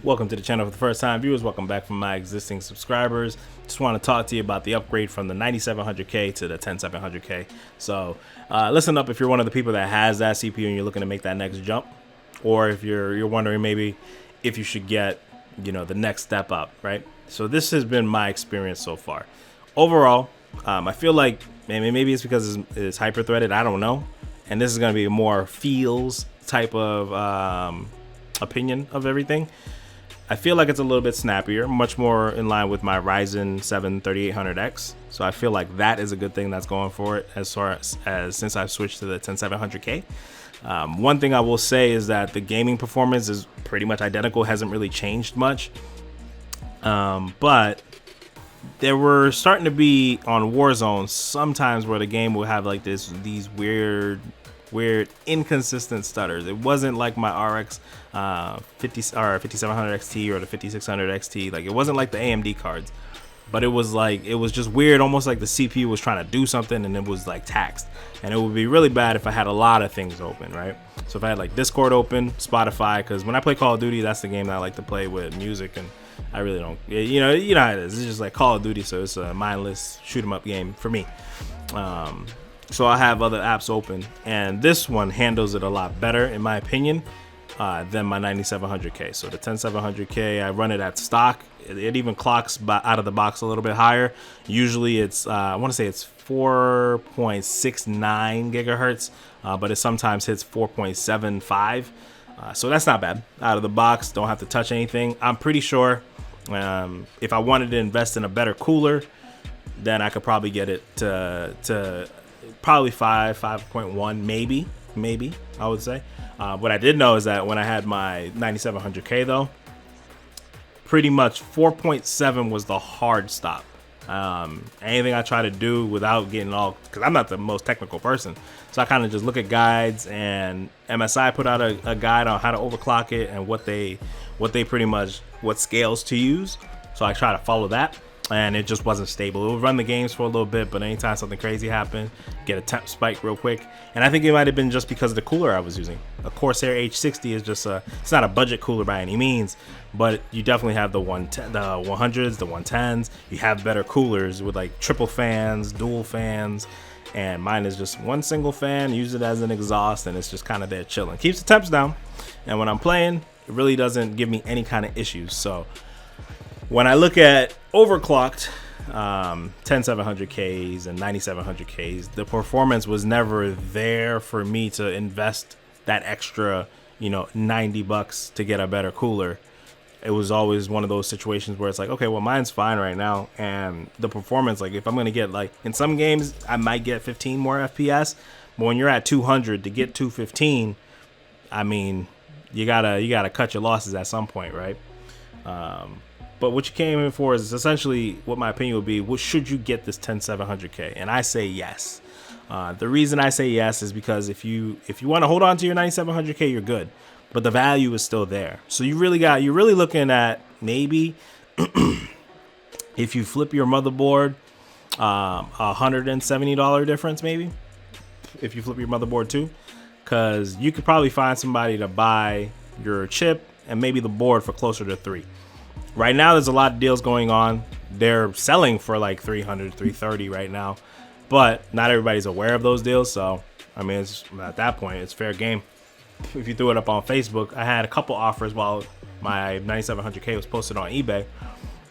Welcome to the channel for the first time viewers. Welcome back from my existing subscribers. Just want to talk to you about the upgrade from the 9700K to the 10700K. So listen up if you're one of the people that has that CPU and you're looking to make that next jump, or if you're wondering maybe if you should get the next step up, right? So this has been my experience so far. Overall, I feel like maybe it's because it's hyperthreaded. I don't know, and this is going to be a more feels type of opinion of everything. I feel like it's a little bit snappier, much more in line with my Ryzen 7 3800X. So I feel like that is a good thing that's going for it as far as since I've switched to the 10700K. One thing I will say is that the gaming performance is pretty much identical, hasn't really changed much. But there were starting to be on Warzone sometimes where the game will have like these weird inconsistent stutters. It wasn't like my RX 5700 XT or the 5600 XT. Like, it wasn't like the AMD cards, but it was just weird, almost like the CPU was trying to do something and it was like taxed. And it would be really bad if I had a lot of things open, right? So if I had like Discord open, Spotify, because when I play Call of Duty, that's the game that I like to play with music, and I really don't, you know how it is. It's just like Call of Duty, so it's a mindless shoot 'em up game for me. So I have other apps open, and this one handles it a lot better, in my opinion, than my 9700K. So the 10700K, I run it at stock. It even clocks out of the box a little bit higher. Usually it's, I want to say it's 4.69 gigahertz, but it sometimes hits 4.75. So that's not bad. Out of the box, don't have to touch anything. I'm pretty sure if I wanted to invest in a better cooler, then I could probably get it to probably 5.1, maybe I would say. What I did know is that when I had my 9700K though, pretty much 4.7 was the hard stop. Anything I try to do without getting all, because I'm not the most technical person, so I kind of just look at guides, and MSI put out a guide on how to overclock it and what scales to use. So I try to follow that, and it just wasn't stable. It would run the games for a little bit, but anytime something crazy happened, get a temp spike real quick. And I think it might have been just because of the cooler I was using. A Corsair H60 is just it's not a budget cooler by any means, but you definitely have the 100s, the 110s. You have better coolers with like triple fans, dual fans, and mine is just one single fan. Use it as an exhaust, and it's just kind of there chilling. Keeps the temps down, and when I'm playing, it really doesn't give me any kind of issues. So when I look at overclocked 10700Ks and 9700Ks, the performance was never there for me to invest that extra, $90 to get a better cooler. It was always one of those situations where it's like, okay, well, mine's fine right now, and the performance, like if I'm gonna get, like in some games I might get 15 more FPS, but when you're at 200 to get 215, I mean, you gotta cut your losses at some point, right? But what you came in for is essentially what my opinion would be: what should you get this 10700K? And I say yes. The reason I say yes is because if you want to hold on to your 9700K, you're good, but the value is still there. So you're really looking at maybe if you flip your motherboard, $170 difference, maybe if you flip your motherboard too, because you could probably find somebody to buy your chip and maybe the board for closer to $300. Right now, there's a lot of deals going on. They're selling for like $300, $330 right now, but not everybody's aware of those deals. So, I mean, it's, at that point, it's fair game. If you threw it up on Facebook, I had a couple offers while my 9700K was posted on eBay.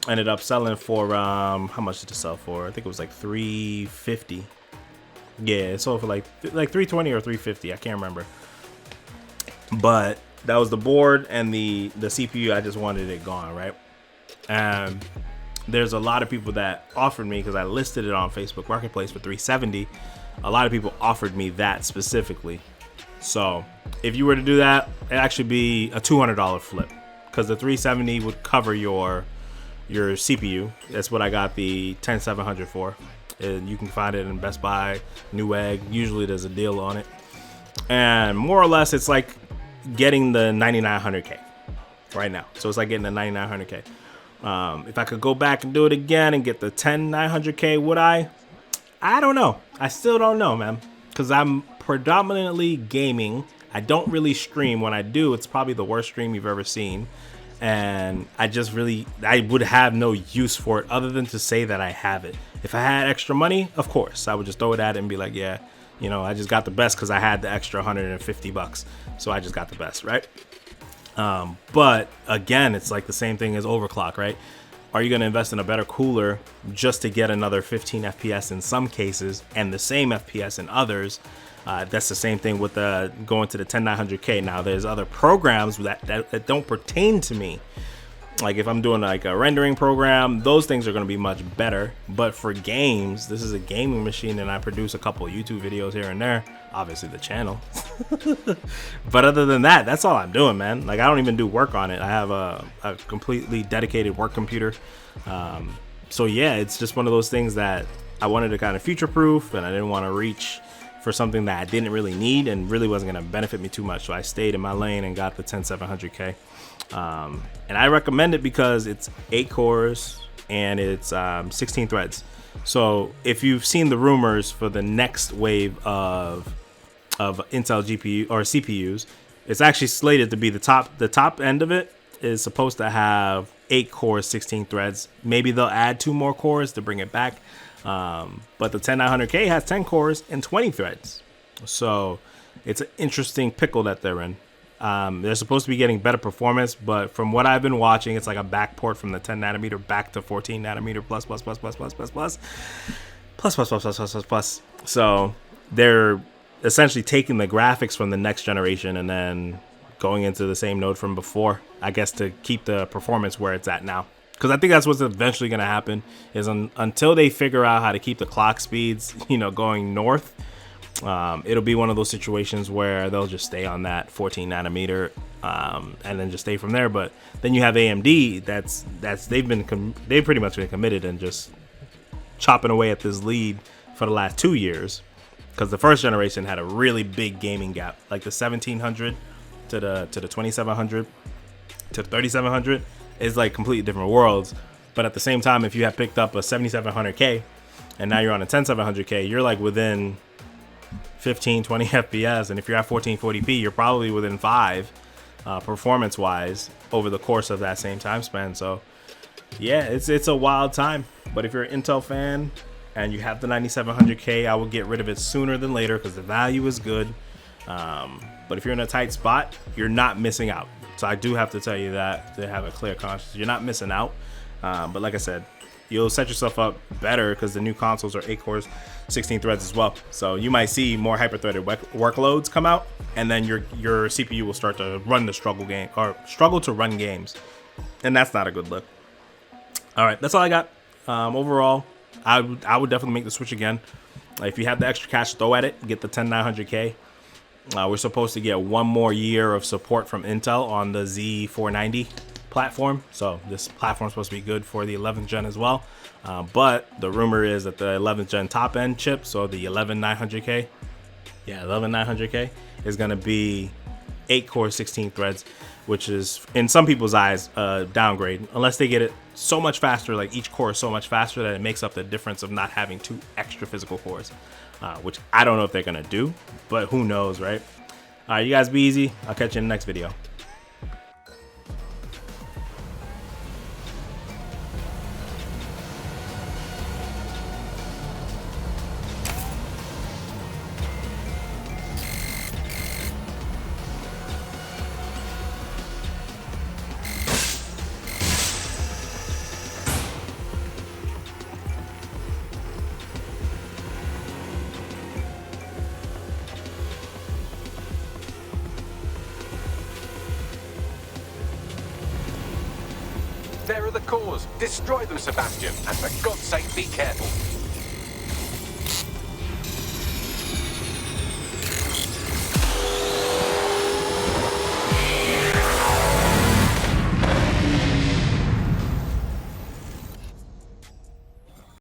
Ended up selling for, how much did it sell for? I think it was like $350. Yeah, it sold for like $320 or $350. I can't remember. But that was the board and the CPU. I just wanted it gone, right? And there's a lot of people that offered me, because I listed it on Facebook Marketplace for $370. A lot of people offered me that specifically. So if you were to do that, it'd actually be a $200 flip, because the $370 would cover your CPU. That's what I got the 10700 for. And you can find it in Best Buy, Newegg. Usually there's a deal on it. And more or less, it's like getting the 9900K right now. So it's like getting the 9900K. If I could go back and do it again and get the 10900K, would I? I don't know. I still don't know, man, because I'm predominantly gaming. I don't really stream. When I do, it's probably the worst stream you've ever seen. and I would have no use for it other than to say that I have it. If I had extra money, of course, I would just throw it at it and be like, yeah, you know, I just got the best because I had the extra $150, so I just got the best, right? But again, it's like the same thing as overclock, right? Are you going to invest in a better cooler just to get another 15 FPS in some cases and the same FPS in others? That's the same thing with going to the 10900K. Now, there's other programs that don't pertain to me. Like if I'm doing like a rendering program, those things are going to be much better. But for games, this is a gaming machine, and I produce a couple of YouTube videos here and there. Obviously, the channel. But other than that, that's all I'm doing, man. Like I don't even do work on it. I have a completely dedicated work computer. So yeah, it's just one of those things that I wanted to kind of future-proof, and I didn't want to reach for something that I didn't really need and really wasn't going to benefit me too much. So I stayed in my lane and got the 10700K. And I recommend it because it's 8 cores and it's 16 threads. So if you've seen the rumors for the next wave of Intel GPU or CPUs, it's actually slated to be the top end of it is supposed to have 8 cores, 16 threads. Maybe they'll add 2 more cores to bring it back. But the 10900K has 10 cores and 20 threads. So it's an interesting pickle that they're in. They're supposed to be getting better performance, but from what I've been watching, it's like a backport from the 10 nanometer back to 14 nanometer plus. So they're essentially taking the graphics from the next generation and then going into the same node from before, I guess, to keep the performance where it's at now. Because I think that's what's eventually going to happen is until they figure out how to keep the clock speeds, you know, going north. It'll be one of those situations where they'll just stay on that 14 nanometer and then just stay from there. But then you have AMD they've pretty much been committed and just chopping away at this lead for the last 2 years, because the first generation had a really big gaming gap, like the 1700 to the 2700 to 3700 is like completely different worlds. But at the same time, if you have picked up a 7700K and now you're on a 10700K, you're like within 15, 20 FPS, and if you're at 1440p, you're probably within 5 performance wise over the course of that same time span. So yeah, it's a wild time. But if you're an Intel fan and you have the 9700K, I would get rid of it sooner than later because the value is good. But if you're in a tight spot, you're not missing out. So I do have to tell you that to have a clear conscience, you're not missing out. But like I said, you'll set yourself up better because the new consoles are 8 cores, 16 threads as well. So you might see more hyper-threaded workloads come out, and then your CPU will start to run the struggle to run games, and that's not a good look. All right, that's all I got. Overall, I would definitely make the switch again. If you have the extra cash, throw at it. Get the 10900K. We're supposed to get 1 more year of support from Intel on the Z490 platform, so this platform is supposed to be good for the 11th gen as well. But the rumor is that the 11th gen top end chip, so the 11900K, is going to be 8 core, 16 threads, which is in some people's eyes a downgrade, unless they get it so much faster, like each core is so much faster that it makes up the difference of not having 2 extra physical cores, which I don't know if they're going to do, but who knows, right? All right, you guys be easy. I'll catch you in the next video. There are the cores. Destroy them, Sebastian. And for God's sake, be careful.